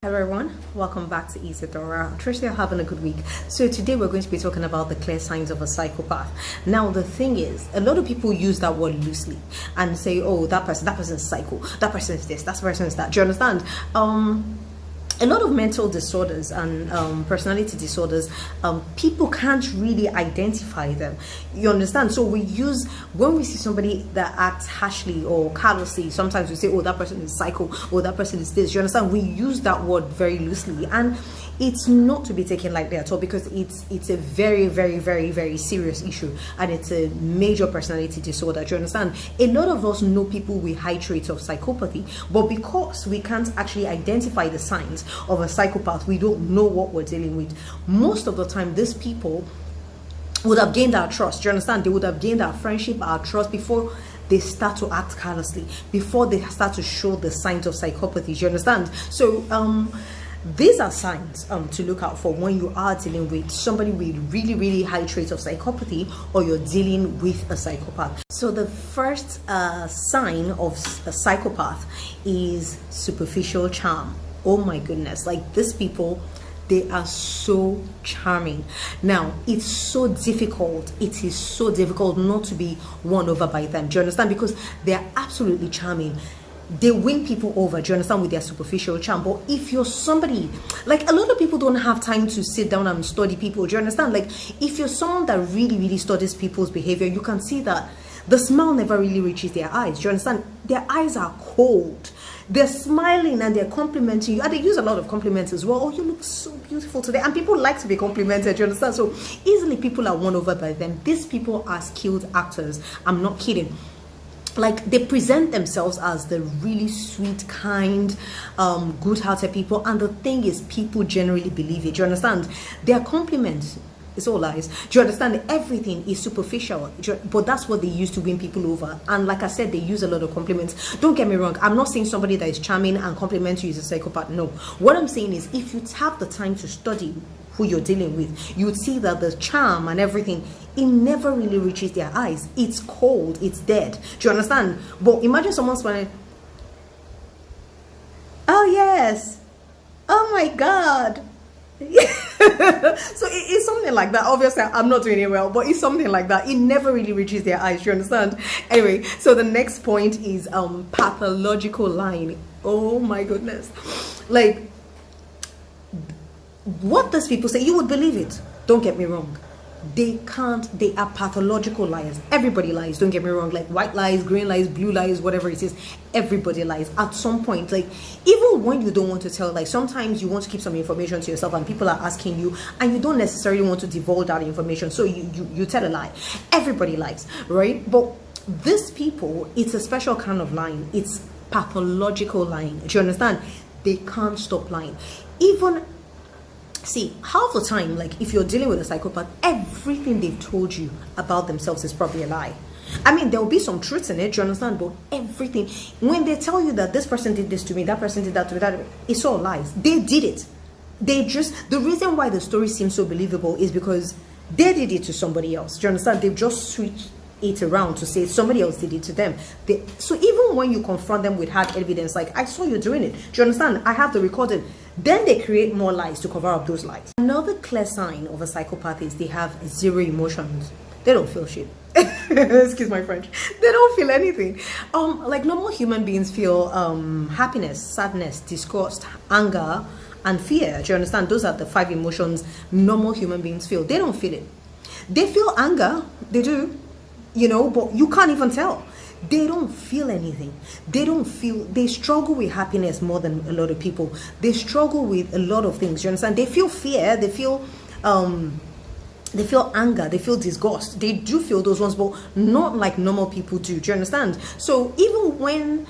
Hello everyone, welcome back to Isadora. I trust you're having a good week. So today we're going to be talking about the clear signs of a psychopath. Now the thing is, a lot of people use that word loosely and say, oh, that person is psycho, that person is this, that person is that. Do you understand? A lot of mental disorders and personality disorders, people can't really identify them. You understand? So when we see somebody that acts harshly or callously, sometimes we say, oh, that person is psycho, or that person is this. You understand? We use that word very loosely, and it's not to be taken lightly at all, because it's a very, very, very, very serious issue, and it's a major personality disorder. Do you understand? A lot of us know people with high traits of psychopathy, but because we can't actually identify the signs of a psychopath, we don't know what we're dealing with. Most of the time, these people would have gained our trust. Do you understand? They would have gained our friendship, our trust, before they start to act callously, before they start to show the signs of psychopathy. Do you understand? So these are signs to look out for when you are dealing with somebody with really, really high traits of psychopathy, or you're dealing with a psychopath. So the first sign of a psychopath is superficial charm. Oh my goodness, like these people, they are so charming. Now, it's so difficult. It is so difficult not to be won over by them. Do you understand? Because they are absolutely charming. They win people over, do you understand, with their superficial charm. But if you're somebody, like, a lot of people don't have time to sit down and study people, do you understand? Like, if you're someone that really, really studies people's behavior, you can see that the smile never really reaches their eyes. Do you understand? Their eyes are cold. They're smiling and they're complimenting you, and they use a lot of compliments as well. Oh, you look so beautiful today. And people like to be complimented, you understand? So easily people are won over by them. These people are skilled actors. I'm not kidding. Like, they present themselves as the really sweet, kind, good-hearted people, and the thing is, people generally believe it. Do you understand? Their compliments, it's all lies. Do you understand? Everything is superficial, but that's what they use to win people over. And like I said, they use a lot of compliments. Don't get me wrong, I'm not saying somebody that is charming and compliments you is a psychopath. No, what I'm saying is, if you have the time to study who you're dealing with, you would see that the charm and everything, it never really reaches their eyes. It's cold, it's dead. Do you understand? But imagine someone smiling. Oh yes, oh my god. So it's something like that. Obviously I'm not doing it well, but it's something like that. It never really reaches their eyes. You understand? Anyway, so the next point is pathological lying. Oh my goodness. Like, what these people say, you would believe it. Don't get me wrong, they are pathological liars. Everybody lies, don't get me wrong. Like, white lies, green lies, blue lies, whatever it is, everybody lies at some point. Like, even when you don't want to tell, like, sometimes you want to keep some information to yourself and people are asking you and you don't necessarily want to divulge that information, so you tell a lie. Everybody lies, right? But these people, it's a special kind of lying. It's pathological lying. Do you understand? They can't stop lying. Even, see, half the time, like, if you're dealing with a psychopath, everything they've told you about themselves is probably a lie. I mean, there will be some truth in it, do you understand? But everything, when they tell you that this person did this to me, that person did that to me, it's all lies. They did it. The reason why the story seems so believable is because they did it to somebody else. Do you understand? They've just switched it around to say somebody else did it to them. So even when you confront them with hard evidence, like, I saw you doing it, do you understand? I have the recording. Then they create more lies to cover up those lies. Another clear sign of a psychopath is they have zero emotions. They don't feel shit. Excuse my French. They don't feel anything. Like, normal human beings feel happiness, sadness, disgust, anger, and fear. Do you understand? Those are the 5 emotions normal human beings feel. They don't feel it. They feel anger. They do. You know, but you can't even tell. They don't feel anything. They struggle with happiness more than a lot of people. They struggle with a lot of things. You understand? They feel fear. They feel anger. They feel disgust. They do feel those ones, but not like normal people do. Do you understand? So even when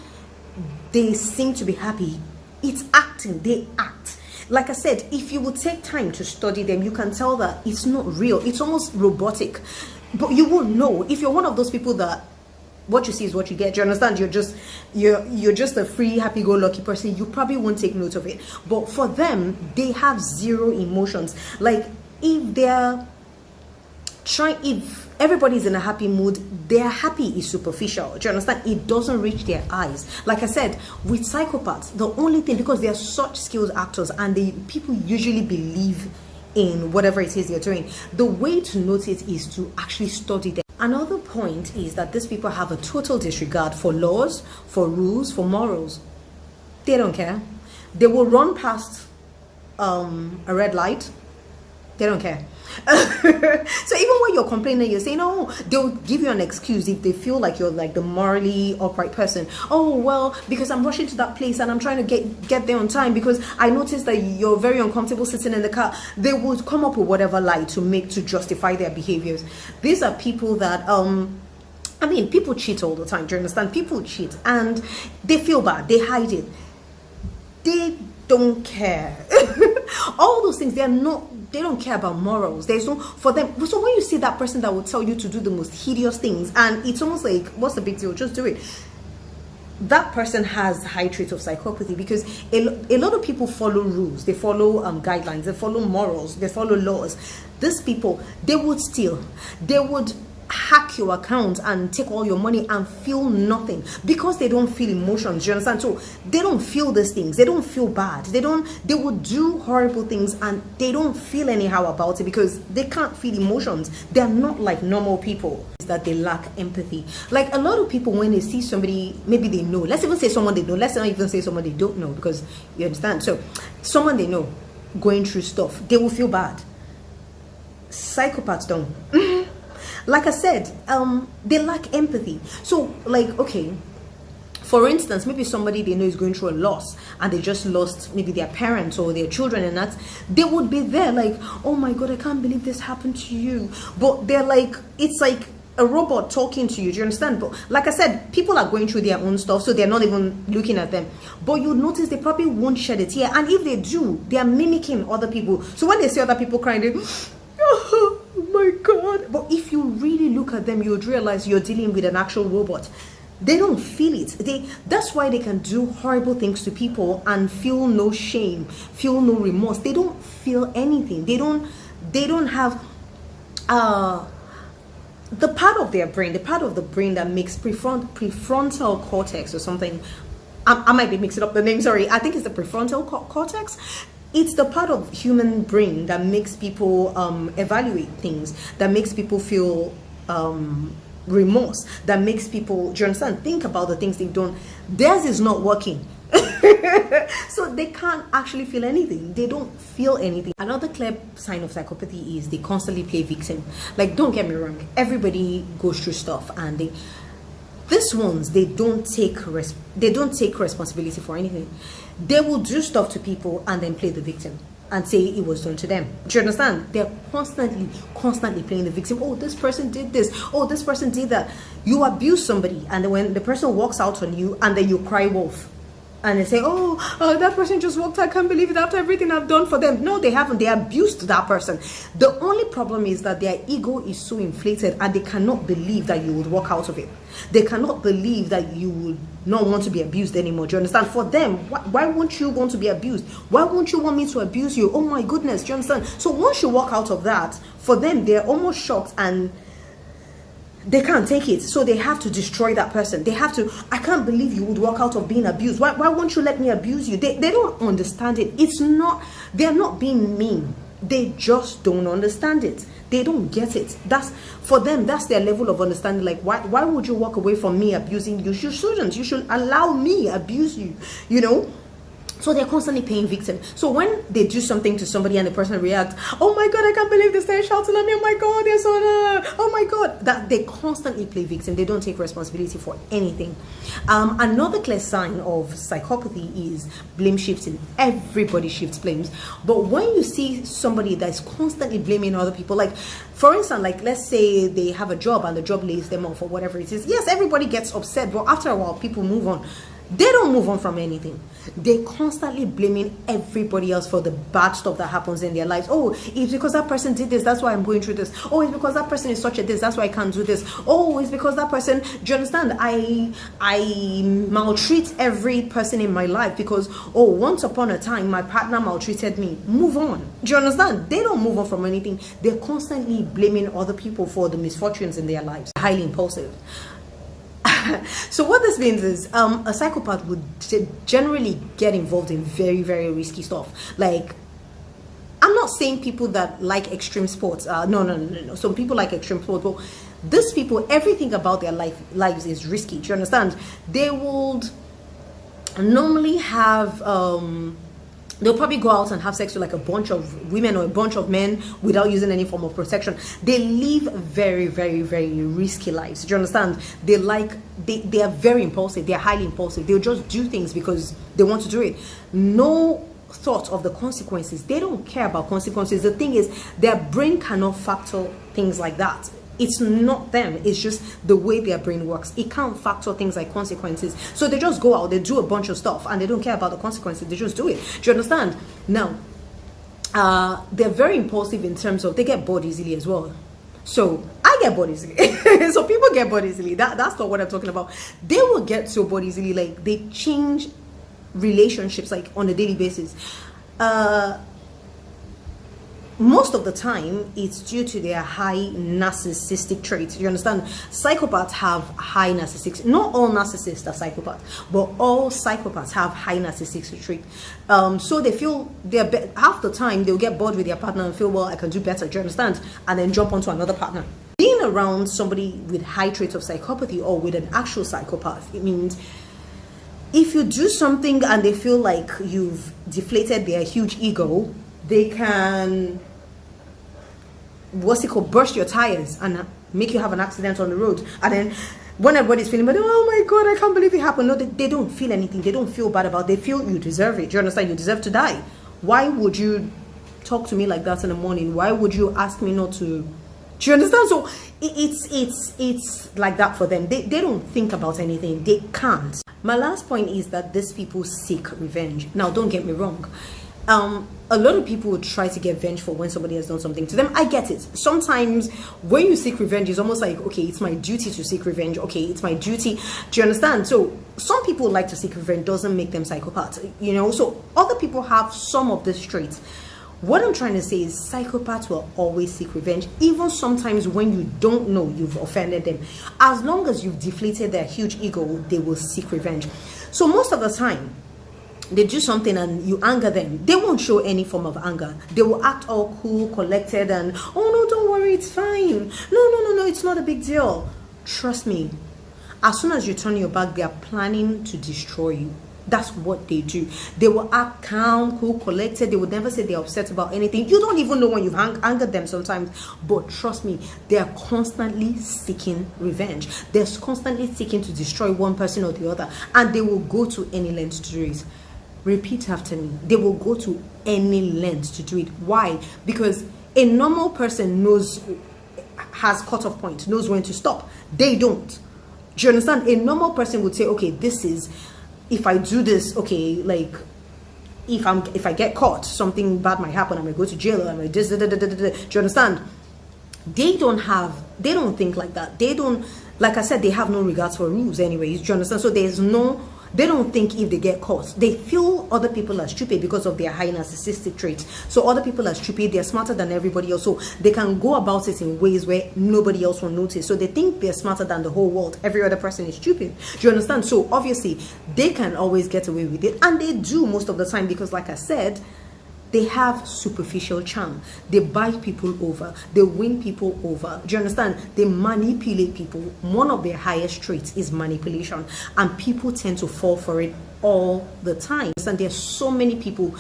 they seem to be happy, it's acting. They act. Like I said, if you would take time to study them, you can tell that it's not real. It's almost robotic. But you won't know. If you're one of those people that what you see is what you get, do you understand? You're just a free, happy-go-lucky person, you probably won't take note of it. But for them, they have zero emotions. Like, if they're try, if everybody's in a happy mood, their happy is superficial. Do you understand? It doesn't reach their eyes. Like I said, with psychopaths, the only thing, because they are such skilled actors and people usually believe in whatever it is they're doing, the way to notice is to actually study them. Another point is that these people have a total disregard for laws, for rules, for morals. They don't care. They will run past a red light. They don't care. So even when you're complaining, you're saying, oh, they'll give you an excuse if they feel like you're like the morally upright person. Oh, well, because I'm rushing to that place and I'm trying to get there on time because I noticed that you're very uncomfortable sitting in the car. They would come up with whatever lie to justify their behaviors. These are people that I mean, people cheat all the time. Do you understand? People cheat and they feel bad. They hide it. They don't care. All those things, they don't care about morals. There's no, for them. So when you see that person that will tell you to do the most hideous things, and it's almost like, what's the big deal? Just do it. That person has high traits of psychopathy, because a lot of people follow rules, they follow guidelines, they follow morals, they follow laws. These people, they would steal, they would hack your account and take all your money and feel nothing, because they don't feel emotions. Do you understand? So they don't feel these things, they don't feel bad, they would do horrible things and they don't feel anyhow about it because they can't feel emotions. They're not like normal people. That they lack empathy. Like a lot of people, when they see somebody, maybe they know, let's even say someone they know, let's not even say someone they don't know, because you understand. So someone they know going through stuff, they will feel bad. Psychopaths don't. Like I said, they lack empathy. So like, okay, for instance, maybe somebody they know is going through a loss and they just lost maybe their parents or their children, and that they would be there like, oh my God, I can't believe this happened to you. But they're like, it's like a robot talking to you. Do you understand? But like I said, people are going through their own stuff, so they're not even looking at them. But you notice they probably won't shed a tear, and if they do, they are mimicking other people. So when they see other people crying, they oh my God. But if you really look at them, you would realize you're dealing with an actual robot. They don't feel it. That's why they can do horrible things to people and feel no shame, feel no remorse. They don't feel anything. They don't have the part of their brain, the part of the brain that makes prefrontal cortex or something. I might be mixing up the name, sorry. I think it's the prefrontal cortex. It's the part of human brain that makes people evaluate things, that makes people feel remorse, that makes people, do you understand, think about the things they've done. Theirs is not working. So they can't actually feel anything. They don't feel anything. Another clear sign of psychopathy is they constantly play victim. Like, don't get me wrong, everybody goes through stuff, and these ones, they don't take responsibility for anything. They will do stuff to people and then play the victim and say it was done to them. Do you understand? They're constantly playing the victim. Oh, this person did this. Oh, this person did that. You abuse somebody, and then when the person walks out on you, and then you cry wolf. And they say, oh, that person just walked out. I can't believe it after everything I've done for them. No, they haven't. They abused that person. The only problem is that their ego is so inflated and they cannot believe that you would walk out of it. They cannot believe that you would not want to be abused anymore. Do you understand? For them, why won't you want to be abused? Why won't you want me to abuse you? Oh my goodness, do you understand? So once you walk out of that, for them, they're almost shocked and they can't take it, so they have to destroy that person. They have to, I can't believe you would walk out of being abused. Why won't you let me abuse you? They don't understand it. It's not, they're not being mean. They just don't understand it. They don't get it. That's, for them, that's their level of understanding. Like, why would you walk away from me abusing you? You shouldn't. You should allow me abuse you, you know? So they're constantly playing victim. So when they do something to somebody and the person reacts, oh my God, I can't believe this, they're shouting at me, oh my God, they're so, oh my God. That they constantly play victim. They don't take responsibility for anything. Another clear sign of psychopathy is blame shifting. Everybody shifts blames. But when you see somebody that's constantly blaming other people, like, for instance, like, let's say they have a job and the job lays them off or whatever it is. Yes, everybody gets upset, but after a while, people move on. They don't move on from anything. They're constantly blaming everybody else for the bad stuff that happens in their lives. Oh, it's because that person did this, that's why I'm going through this. Oh, it's because that person is such a this, that's why I can't do this. Oh, it's because that person, do you understand? I maltreat every person in my life because, oh, once upon a time my partner maltreated me. Move on. Do you understand? They don't move on from anything. They're constantly blaming other people for the misfortunes in their lives. Highly impulsive. So what this means is a psychopath would generally get involved in very, very risky stuff. Like, I'm not saying people that like extreme sports. No. Some people like extreme sports, but these people, everything about their lives is risky. Do you understand? They would normally have they'll probably go out and have sex with like a bunch of women or a bunch of men without using any form of protection. They live very, very, very risky lives. Do you understand? They are very impulsive. They're highly impulsive. They'll just do things because they want to do it. No thought of the consequences. They don't care about consequences. The thing is, their brain cannot factor things like that. It's not them, it's just the way their brain works. It can't factor things like consequences. So they just go out, they do a bunch of stuff and they don't care about the consequences. They just do it. Do you understand? Now, they're very impulsive in terms of they get bored easily as well. So I get bored easily. So people get bored easily. That's not what I'm talking about. They will get so bored easily, like they change relationships like on a daily basis. Most of the time, it's due to their high narcissistic traits. You understand? Psychopaths have high narcissistic. Not all narcissists are psychopaths, but all psychopaths have high narcissistic traits. So they feel half the time they'll get bored with their partner and feel, well, I can do better. Do you understand? And then jump onto another partner. Being around somebody with high traits of psychopathy or with an actual psychopath, it means if you do something and they feel like you've deflated their huge ego, they can, burst your tires and make you have an accident on the road. And then when everybody's feeling, but oh my God, I can't believe it happened. No, they don't feel anything. They don't feel bad about it. They feel you deserve it. Do you understand? You deserve to die. Why would you talk to me like that in the morning? Why would you ask me not to? Do you understand? So it's like that for them. They don't think about anything. They can't. My last point is that these people seek revenge. Now, don't get me wrong. A lot of people would try to get vengeful when somebody has done something to them. I get it. Sometimes when you seek revenge, it's almost like, okay, it's my duty to seek revenge. Okay, it's my duty. Do you understand? So some people like to seek revenge, doesn't make them psychopaths, you know. So other people have some of these traits. What I'm trying to say is psychopaths will always seek revenge, even sometimes when you don't know you've offended them. As long as you've deflated their huge ego, they will seek revenge. So most of the time, they do something and you anger them, they won't show any form of anger. They will act all cool, collected, and oh no, don't worry, it's fine. No, it's not a big deal. Trust me, as soon as you turn your back, they are planning to destroy you. That's what they do. They will act calm, cool, collected. They would never say they're upset about anything. You don't even know when you've angered them sometimes. But trust me, they are constantly seeking revenge. They're constantly seeking to destroy one person or the other. And they will go to any length to do it. Repeat after me. They will go to any length to do it. Why? Because a normal person has cutoff point, knows when to stop. They don't. Do you understand? A normal person would say, okay, this is, if I do this, okay, like if I get caught, something bad might happen. I might go to jail. I might this. Do you understand? They don't think like that. They don't, like I said, they have no regards for rules anyways. Do you understand? So they don't think if they get caught. They feel other people are stupid because of their high narcissistic traits. So other people are stupid. They're smarter than everybody else. So they can go about it in ways where nobody else will notice. So they think they're smarter than the whole world. Every other person is stupid. Do you understand? So obviously they can always get away with it. And they do most of the time because, like I said, they have superficial charm. They buy people over. They win people over. Do you understand? They manipulate people. One of their highest traits is manipulation. And people tend to fall for it all the time. And there's so many people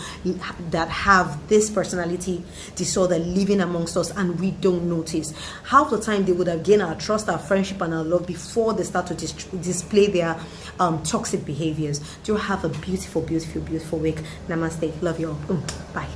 that have this personality disorder living amongst us and we don't notice. Half the time they would have gained our trust, our friendship, and our love before they start to display their toxic behaviors. Do have a beautiful, beautiful, beautiful week. Namaste. Love you all. Bye.